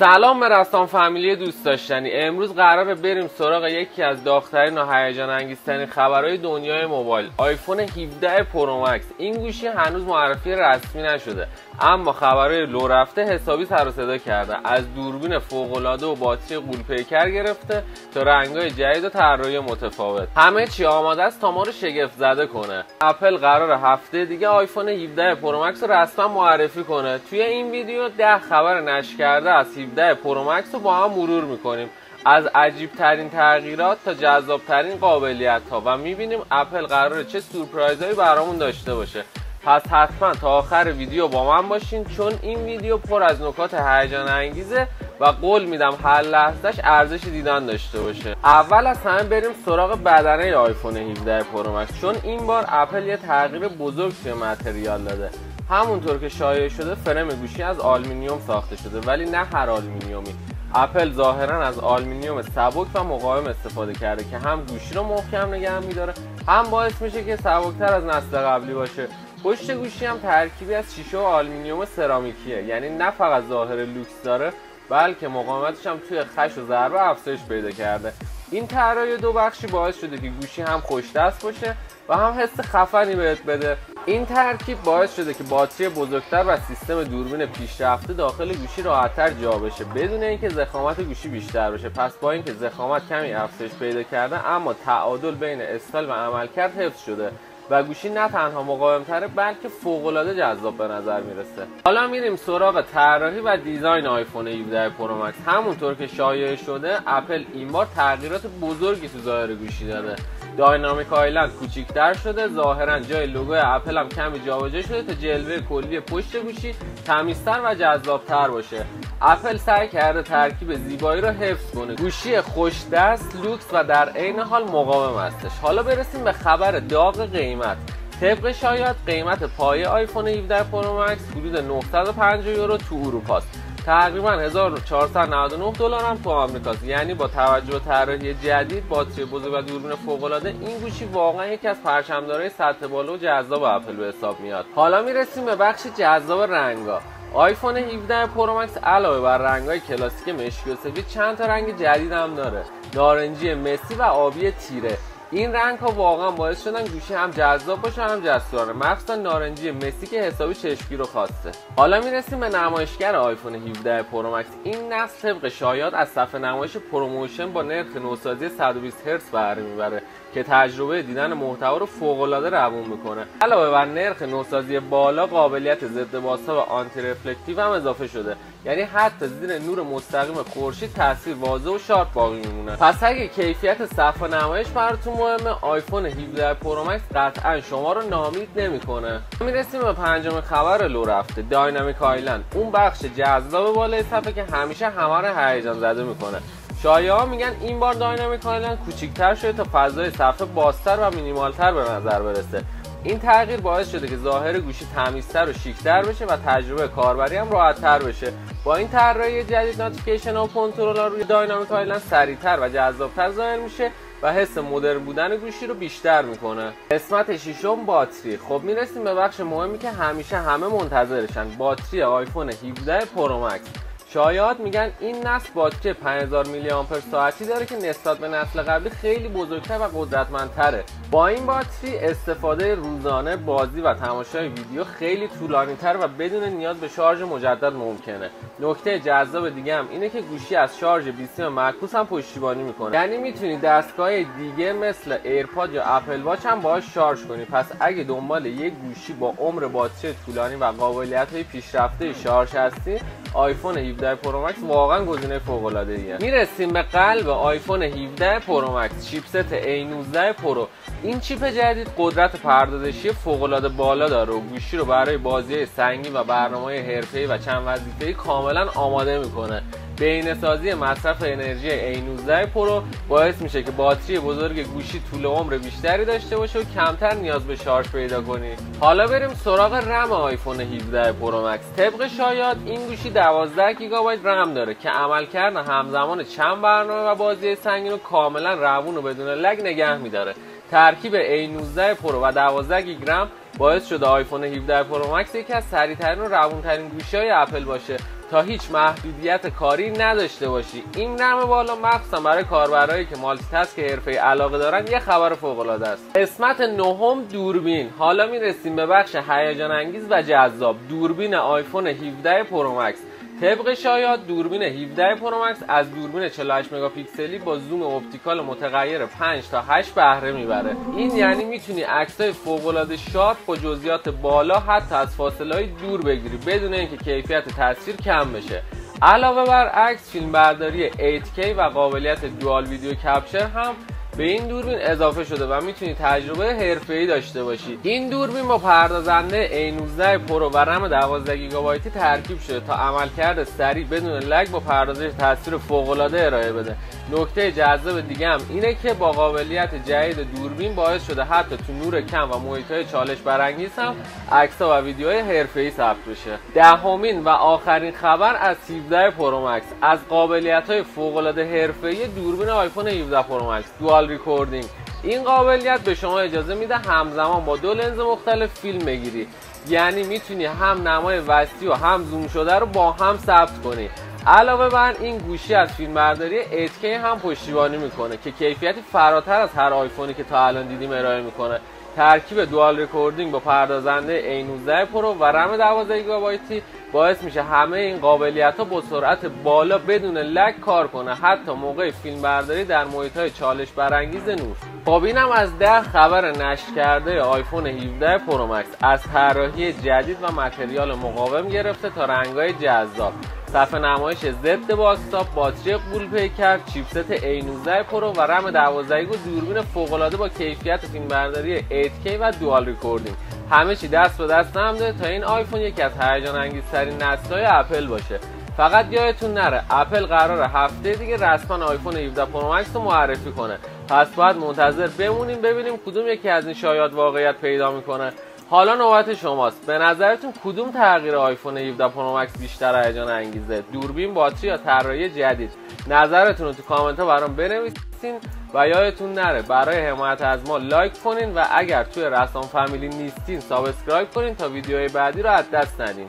سلام به رسام فامیلی دوست داشتنی. امروز قراره بریم سراغ یکی از داغ‌ترین و هیجان انگیزترین خبرهای دنیای موبایل، آیفون 17 پرو مکس. این گوشی هنوز معرفی رسمی نشده، اما خبرهای لو رفته حسابی سر و صدا کرده. از دوربین فوق‌العاده و باتری غول‌پیکر گرفته تا رنگ‌های جدید و طراحی متفاوت، همه چی آماده است تا ما رو شگفت زده کنه. اپل قراره هفته دیگه آیفون 17 پرو مکس رو رسما معرفی کنه. توی این ویدیو 10 خبر نشر کرده از 17 پرو مکس رو با هم مرور میکنیم، از عجیب ترین تغییرات تا جذاب ترین قابلیت ها، و میبینیم اپل قراره چه سورپرایزهایی برامون داشته باشه. پس حتما تا آخر ویدیو با من باشین، چون این ویدیو پر از نکات هیجان انگیزه و قول میدم هر لحظهش ارزش دیدن داشته باشه. اول از همه بریم سراغ بدنه آیفون 17 پرو مکس، چون این بار اپل یه تغییر بزرگ توی متریال داده. همونطور که شایع شده فرم گوشی از آلومینیوم ساخته شده، ولی نه هر آلومینیومی. اپل ظاهرا از آلومینیوم سبک و مقاوم استفاده کرده که هم گوشی رو محکم نگه میداره، هم باعث میشه که سبکتر از نسل قبلی باشه. پشت گوشی هم ترکیبی از شیشه و آلومینیوم سرامیکیه، یعنی نه فقط ظاهر لوکس داره بلکه مقاومتش هم توی خش و ضربه افزایش پیدا کرده. این طراحی دو بخشی باعث شده که گوشی هم خوش‌دست باشه و هم حس خفنی بهت بده. این ترکیب باعث شده که باتری بزرگتر و سیستم دوربین پیشرفته داخل گوشی راحت‌تر جا بشه بدون اینکه ضخامت گوشی بیشتر بشه. پس با اینکه ضخامت کمی افزایش پیدا کرده، اما تعادل بین استایل و عملکرد حفظ شده و گوشی نه تنها مقاوم‌تره بلکه فوق‌العاده جذاب به نظر میرسه. حالا میریم سراغ طراحی و دیزاین آیفون 17 پرو مکس. همونطور که شایع شده اپل این بار تغییرات بزرگی تو ظاهر گوشی داده. داینامیک آیلند کوچیک‌تر شده، ظاهرا جای لوگوی اپل هم کمی جابجا شده تا جلوه کلی پشت گوشی تمیزتر و جذابتر باشه. اپل سعی کرده ترکیب زیبایی رو حفظ کنه. گوشی خوش دست، لوکس و در عین حال مقاوم هستش. حالا برسیم به خبر داغ قیمت. طبق شایعات قیمت پایه آیفون 17 پرو مکس حدود 950 یورو تو اروپا است. تقریبا 1499 دلار هم تو آمریکاست. یعنی با توجه به طراحی جدید، باتری بزرگ و دوربین فوق‌العاده، این گوشی واقعا یکی از پرچم‌دارای سطح بالا و جذاب اپل به حساب میاد. حالا میرسیم به بخش جذاب رنگا. آیفون 17 پرو مکس علاوه بر رنگ‌های کلاسیک مشکی و سفید چند تا رنگ جدید هم داره. نارنجی مسی و آبی تیره. این رنگ ها واقعا باعث شدن گوشی هم جذاب باشه هم جسورانه، مخصوصا نارنجی مسی که حسابی چشمگیر رو خواسته. حالا میرسیم به نمایشگر آیفون 17 پرو مکس. این نسل طبق شایعات از صفحه نمایش پروموشن با نرخ نوسازی 120 هرتز بهره میبره که تجربه دیدن محتوا رو فوق‌العاده روون میکنه. علاوه بر نرخ نوسازی بالا، قابلیت ضد بازتاب و آنتی رفلکتیو هم اضافه شده، یعنی حتی زیر نور مستقیم خورشید تصویر واضح و شارپ باقی میمونه. پس اگه کیفیت صفحه نمایش براتون مهمه، آیفون 17 پرو مکس قطعا شما رو ناامید نمیکنه. میرسیم به پنجمین خبر لو رفته، داینامیک آیلند، اون بخش جذاب بالای صفحه که همیشه همه رو هیجان زده میکنه. شایعه‌ها میگن این بار داینامیک آیلند کوچیک‌تر شده تا فضای صفحه بازتر و مینیمالتر به نظر برسه. این تغییر باعث شده که ظاهر گوشی تمیزتر و شیک‌تر بشه و تجربه کاربری هم راحت‌تر بشه. با این طراحی جدید، نوتیفیکیشن و کنترل‌ها روی داینامیک آیلند سریع‌تر و جذاب‌تر ظاهر میشه و حس مدرن بودن گوشی رو بیشتر میکنه. قسمت ششم، باتری. خب میرسیم به بخش مهمی که همیشه همه منتظرشن، باتری آیفون 17 پرو مکس. شایعات میگن این نسل باتری 5000 میلی آمپر ساعتی داره که نسبت به نسل قبلی خیلی بزرگتر و قدرتمندتره. با این باتری استفاده روزانه، بازی و تماشای ویدیو خیلی طولانی‌تر و بدون نیاز به شارژ مجدد ممکنه. نکته جذاب دیگه هم اینه که گوشی از شارژ 20 معکوس هم پشتیبانی میکنه، یعنی میتونی دستگاه دیگه مثل ایرپاد یا اپل واچ هم باهاش شارژ کنی. پس اگه دنبال یک گوشی با عمر باتری طولانی و قابلیت‌های پیشرفته شارژ هستی، آیفون 17 پرو مکس واقعا گزینه فوق‌العاده‌ایه. میرسیم به قلب آیفون 17 پرو مکس، چیپست A19 پرو. این چیپ جدید قدرت پردازشی فوق‌العاده بالا داره و گوشی رو برای بازی سنگین و برنامه‌های حرفه‌ای و چند وظیفه‌ای کاملا آماده میکنه. بهینه‌سازی مصرف انرژی A19 پرو باعث میشه که باتری بزرگ گوشی طول عمر بیشتری داشته باشه و کمتر نیاز به شارژ پیدا کنی. حالا بریم سراغ رم آیفون 17 پرو مکس. طبق شایعات این گوشی 12 گیگابایت رم داره که عملکرد همزمان چند برنامه و بازی سنگین رو کاملا روون و بدون لگ نگه میداره. ترکیب A19 پرو و 12 گیگ رم باعث شده آیفون 17 پرو مکس یکی از سریع‌ترین و روون‌ترین گوشی‌های اپل باشه. تا هیچ محدودیت کاری نداشته باشی. این رم بالا مخصوصا برای کاربرایی که مالتی تاسک حرفه‌ای علاقه دارن یه خبر فوق‌العاده است. قسمت نهم دوربین. حالا میرسیم به بخش هیجان انگیز و جذاب، دوربین آیفون 17 پرو مکس. طبق شایعات دوربین 17 پرو مکس از دوربین 48 مگاپیکسلی با زوم اپتیکال متغیر 5 تا 8 بهره میبره. این یعنی میتونی عکسای فوق‌العاده شارپ با جزئیات بالا حتی از فاصله‌های دور بگیری بدون اینکه کیفیت تصویر کم بشه. علاوه بر عکس، فیلمبرداری 8K و قابلیت دوال ویدیو کپچر هم به این دوربین اضافه شده و میتونی تجربه حرفه‌ای داشته باشی. این دوربین با پردازنده A19 پرو و رم 12 گیگابایتی ترکیب شده تا عملکرد سریع بدون لگ با پردازش تصویر فوق‌العاده ارائه بده. نکته جذاب دیگه هم اینه که با قابلیت جدید دوربین باعث شده حتی تو نور کم و محیط‌های چالش برانگیز هم عکس‌ها و ویدیوهای حرفه‌ای ثبت بشه. دهمین و آخرین خبر از 17 پرو مکس، از قابلیت‌های فوق‌العاده حرفه‌ای دوربین آیفون 17 پرو مکس دوال ریکوردینگ. این قابلیت به شما اجازه میده همزمان با دو لنز مختلف فیلم بگیری، یعنی میتونی هم نمای وسیع و هم زوم شده رو با هم ثبت کنی. علاوه بر این گوشی از فیلمبرداری 8K هم پشتیبانی میکنه که کیفیتی فراتر از هر آیفونی که تا الان دیدیم ارائه میکنه. ترکیب دوال ریکوردینگ با پردازنده A19 پرو و رم 12 گیگابایتی باعث میشه همه این قابلیت‌ها با سرعت بالا بدون لگ کار کنه، حتی موقع فیلمبرداری در محیط‌های چالش برانگیز نور. خب اینم از 10 خبر نشر کرده آیفون 17 پرو مکس، از طراحی جدید و متریال مقاوم گرفته تا رنگ‌های جذاب، صفحه نمایش ضد بازتاب، باتری غول‌پیکر، چیپست A19 پرو و رم 12 گیگ، دوربین فوق‌العاده با کیفیت فیلمبرداری 8K و دوال ریکوردینگ. همه چی دست به دست نمونده تا این آیفون یکی از هیجان انگیزترین نسل‌های اپل باشه. فقط یادتون نره اپل قراره هفته دیگه رسما آیفون 17 پرو مکس رو معرفی کنه، پس باید منتظر بمونیم ببینیم کدوم یکی از این شایعات واقعیت پیدا میکنه. حالا نوبت شماست. به نظرتون کدوم تغییر آیفون 17 پرو مکس بیشتر هیجان انگیزه؟ دوربین، باتری یا طراحی جدید؟ نظرتون رو تو کامنت ها برام بنویسین و یادتون نره برای حمایت از ما لایک کنین و اگر توی رسام فامیلی نیستین سابسکرایب کنین تا ویدیوهای بعدی رو از دست ندین.